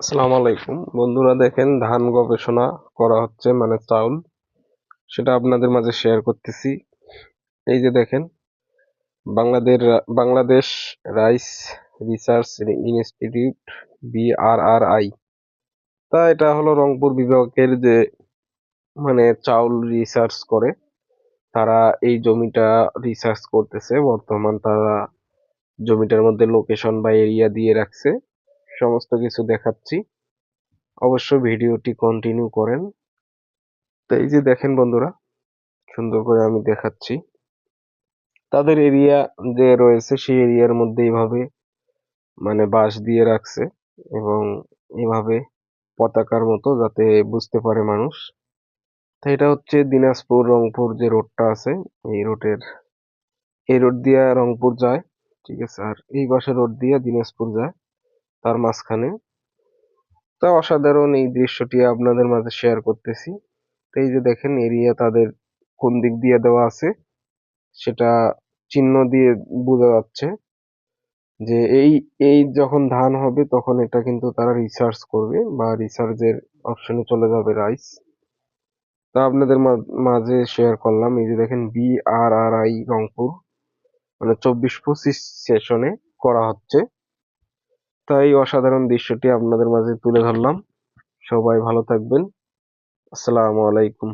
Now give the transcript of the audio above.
আসসালামু আলাইকুম বন্ধুরা, দেখেন ধান গবেষণা করা হচ্ছে, মানে চাউল, সেটা আপনাদের মাঝে শেয়ার করতেছি। এই যে দেখেন, Bangladesh rice research institute, BRRI। তা এটা হলো রংপুর বিভাগের যে মানে চাউল রিসার্চ করে, তারা এই জমিটা রিসার্চ করতেছে। বর্তমান তারা জমিটার মধ্যে লোকেশন বা এরিয়া দিয়ে রাখছে, সমস্ত কিছু দেখাচ্ছি। অবশ্য ভিডিওটি কন্টিনিউ করেন। তো এই যে দেখেন বন্ধুরা, সুন্দর করে আমি দেখাচ্ছি। তাদের এরিয়া যে রয়েছে সেই এরিয়ার মধ্যে এইভাবে মানে বাঁশ দিয়ে রাখছে, এবং এইভাবে পতাকার মতো, যাতে বুঝতে পারে মানুষ। তো এটা হচ্ছে দিনাজপুর রংপুর যে রোডটা আছে, এই রোড দিয়ে রংপুর যায়, ঠিক আছে। আর এই পাশে রোড দিয়ে দিনাজপুর যায়, তার মাঝখানে। তা অসাধারণ এই দৃশ্যটি আপনাদের মাঝে শেয়ার করতেছি। তো এই যে দেখেন এরিয়া তাদের কোন দিক দিয়ে দেওয়া আছে, সেটা চিহ্ন দিয়ে বোঝা যাচ্ছে যে এই এই যখন ধান হবে তখন এটা কিন্তু তারা রিসার্চ করবে, বা রিসার্চের অপশনে চলে যাবে রাইস। তা আপনাদের মাঝে শেয়ার করলাম। এই যে দেখেন, BRRI রংপুর, মানে 24-25 সেশনে করা হচ্ছে। তাই অসাধারণ দৃশ্যটি আপনাদের মাঝে তুলে ধরলাম। সবাই ভালো থাকবেন। আসসালামু আলাইকুম।